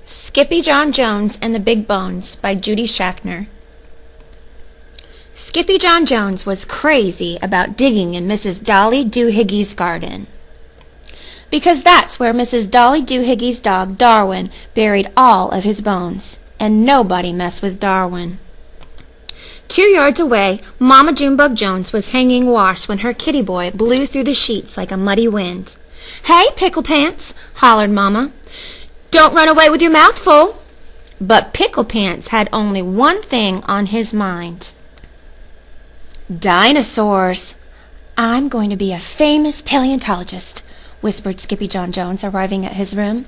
Skippy John Jones and the Big Bones by Judy Schachner. Skippy John Jones was crazy about digging in Mrs. Dolly Doohiggy's garden, because that's where Mrs. Dolly Doohiggy's dog Darwin buried all of his bones, and nobody messed with Darwin. 2 yards away, Mama Junebug Jones was hanging wash when her kitty boy blew through the sheets like a muddy wind. "Hey, Pickle Pants!" hollered Mama. "Don't run away with your mouth full." But Pickle Pants had only one thing on his mind. "Dinosaurs! I'm going to be a famous paleontologist," whispered Skippy John Jones, arriving at his room.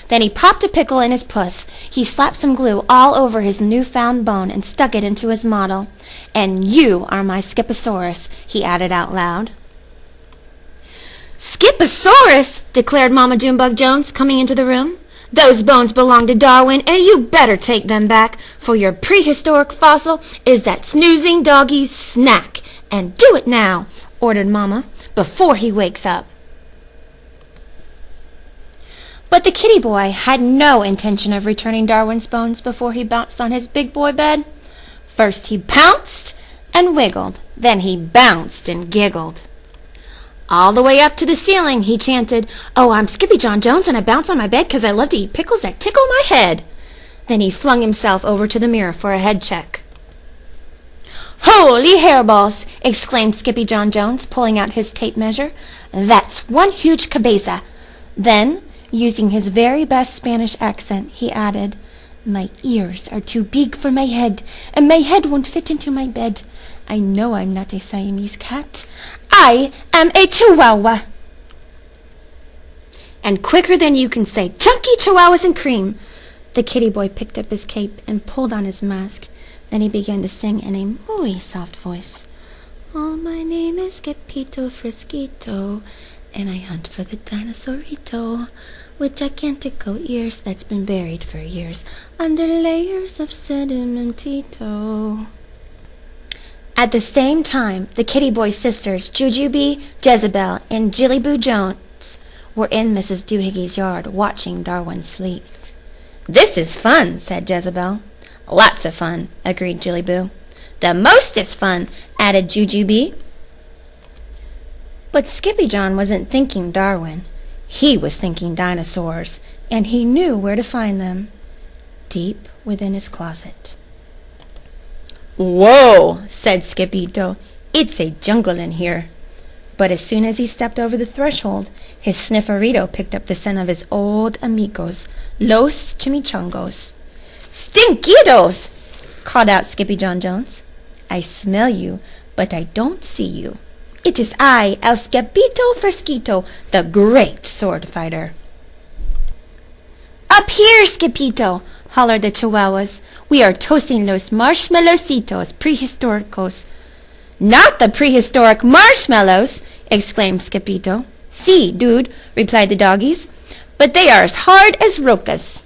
Then he popped a pickle in his puss. He slapped some glue all over his newfound bone and stuck it into his model. "And you are my Skipposaurus," he added out loud. "Skipposaurus!" declared Mama Junebug Jones, coming into the room. "Those bones belong to Darwin, and you better take them back, for your prehistoric fossil is that snoozing doggie's snack. And do it now," ordered Mama, "before he wakes up." But the kitty boy had no intention of returning Darwin's bones before he bounced on his big boy bed. First he pounced and wiggled, then he bounced and giggled. All the way up to the ceiling he chanted, "Oh, I'm Skippy John Jones and I bounce on my bed 'cause I love to eat pickles that tickle my head." Then he flung himself over to the mirror for a head check. "Holy hairballs!" exclaimed Skippy John Jones, pulling out his tape measure. "That's one huge cabeza." Then, using his very best Spanish accent, he added, "My ears are too big for my head, and my head won't fit into my bed. I know I'm not a Siamese cat. I am a Chihuahua." And quicker than you can say "chunky Chihuahuas and cream," the kitty boy picked up his cape and pulled on his mask. Then he began to sing in a muy soft voice. "Oh, my name is Skippito Frisquito, and I hunt for the dinosaurito with gigantico ears that's been buried for years under layers of sedimentito." At the same time, the kitty boy's sisters, Jujubee, Jezebel, and Jillyboo Jones, were in Mrs. Doohiggy's yard watching Darwin sleep. "This is fun," said Jezebel. "Lots of fun," agreed Jillyboo. "The mostest fun," added Jujubee. But Skippy John wasn't thinking Darwin. He was thinking dinosaurs, and he knew where to find them. Deep within his closet. "Whoa," said Skippito. "It's a jungle in here." But as soon as he stepped over the threshold, his snifferito picked up the scent of his old amigos, Los Chongos. "Stinkitos!" called out Skippy John Jones. "I smell you, but I don't see you. It is I, El Skippito Frisquito, the great sword fighter." "Up here, Skippito!" hollered the Chihuahuas. "We are toasting los marshmallowcitos prehistoricos." "Not the prehistoric marshmallows!" exclaimed Skippito. "Sí, dude," replied the doggies, "but they are as hard as rocas."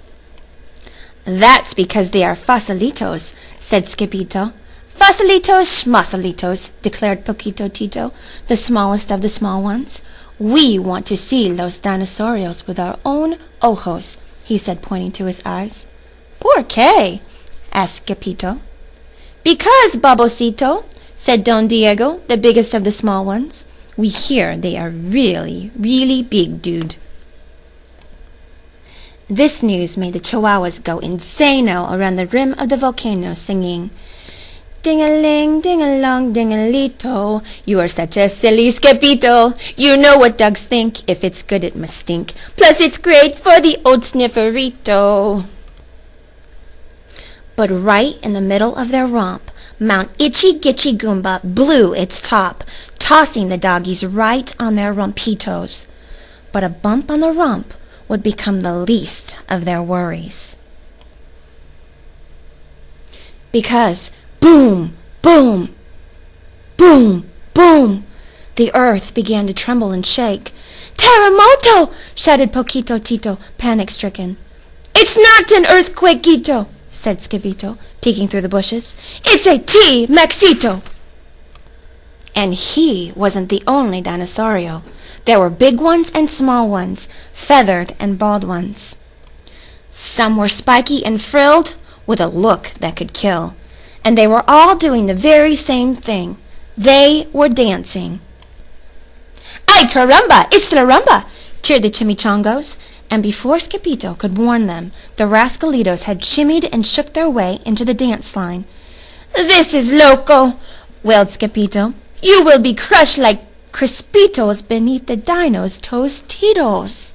"That's because they are fossilitos," said Skippito. "Fossilitos, schmossilitos," declared Poquito Tito, the smallest of the small ones. "We want to see los dinosaurios with our own ojos," he said, pointing to his eyes. "Por qué?" asked Skippito. "Because, Babosito," said Don Diego, the biggest of the small ones, "we hear they are really, really big, dude." This news made the Chihuahuas go insano around the rim of the volcano, singing, "Ding-a-ling, ding-a-long, ding-a-lito, you are such a silly Skippito. You know what dogs think. If it's good, it must stink. Plus, it's great for the old snifferito." But right in the middle of their romp, Mount Itchy Gitchy Goomba blew its top, tossing the doggies right on their rumpitos. But a bump on the rump would become the least of their worries. Because boom, boom, boom, boom, the earth began to tremble and shake. "Terremoto!" shouted Poquito Tito, panic-stricken. "It's not an earthquake, Gito," said Skippito, peeking through the bushes. "It's a T-Maxito." And he wasn't the only dinosaurio. There were big ones and small ones, feathered and bald ones. Some were spiky and frilled, with a look that could kill. And they were all doing the very same thing. They were dancing. Ay caramba, it's la rumba, cheered the Chongos, and before Skippyjo could warn them, the rascalitos had shimmied and shook their way into the dance line. This is loco, wailed Skippyjo. You will be crushed like crispitos beneath the dinos' tostitos.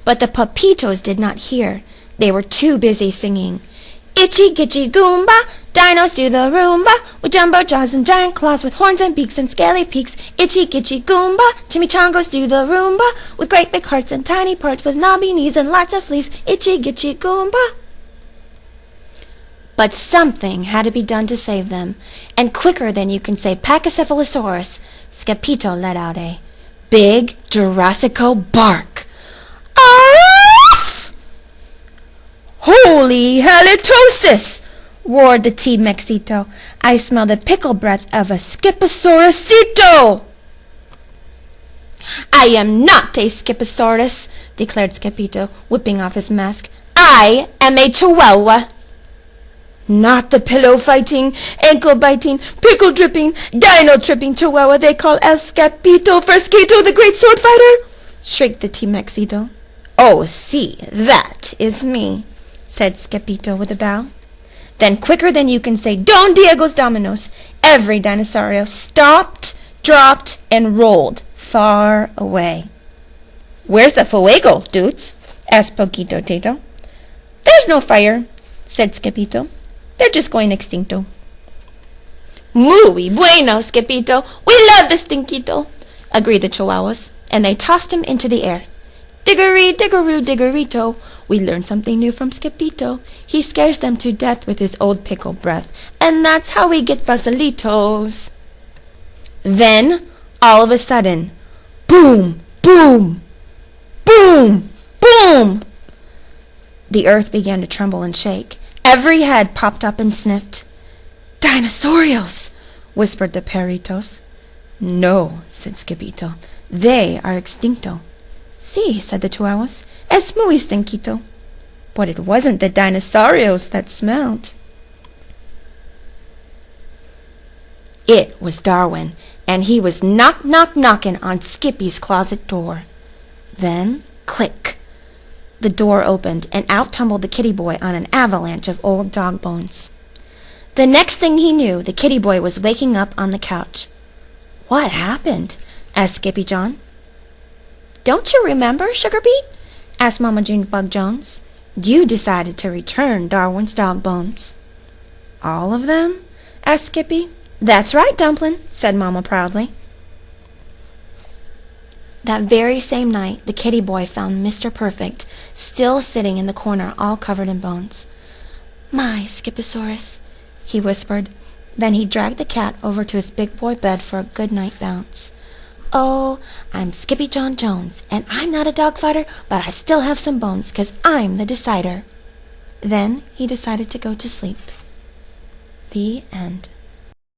But the papitos did not hear. They were too busy singing. Itchy gitchy goomba, dinos do the roomba, with jumbo jaws and giant claws, with horns and beaks and scaly peaks. Itchy gitchy goomba, chimichangos do the roomba, with great big hearts and tiny parts, with knobby knees and lots of fleas. Itchy gitchy goomba. But something had to be done to save them, and quicker than you can say Pachycephalosaurus, Skippyjo let out a big Jurassico bark. Arf! Holy halitosis! Roared the T-Mexito. I smell the pickle breath of a Skipposaurusito! I am not a Skipposaurus, declared Skippyjo, whipping off his mask. I am a Chihuahua. Not the pillow-fighting, ankle-biting, pickle-dripping, dino-tripping Chihuahua they call Escapito Fresquito, the great sword fighter, shrieked the T-Mexito. Oh, see, that is me, said Skippyjo with a bow. Then quicker than you can say Don Diego's Dominos, every dinosaurio stopped, dropped, and rolled far away. Where's the fuego, dudes? asked Poquito Tato. There's no fire, said Skippyjo. They're just going extinto. Muy bueno, Skippyjo. We love the stinkito, agreed the Chihuahuas, and they tossed him into the air. Diggery, diggeroo, diggerito. We learned something new from Skippyjo. He scares them to death with his old pickle breath, and that's how we get fusilitos. Then, all of a sudden, boom, boom, boom, boom! The earth began to tremble and shake. Every head popped up and sniffed. Dinosaurios, whispered the perritos. No, said Skippyjo. They are extinto. Sí, said the Chihuahuas. Es muy stinquito. But it wasn't the dinosaurios that smelled. It was Darwin, and he was knocking on Skippy's closet door. Then, click. The door opened, and out tumbled the kitty boy on an avalanche of old dog bones. The next thing he knew, the kitty boy was waking up on the couch. What happened? asked Skippyjon. Don't you remember, Sugarbeet? asked Mama June Bug Jones. You decided to return Darwin's dog bones. All of them? asked Skippy. That's right, Dumpling, said Mama proudly. That very same night, the kitty boy found Mr. Perfect still sitting in the corner, all covered in bones. My Skipposaurus, he whispered. Then he dragged the cat over to his big boy bed for a good night bounce. Oh, I'm Skippy John Jones, and I'm not a dog fighter, but I still have some bones, 'cause I'm the decider. Then he decided to go to sleep. The end.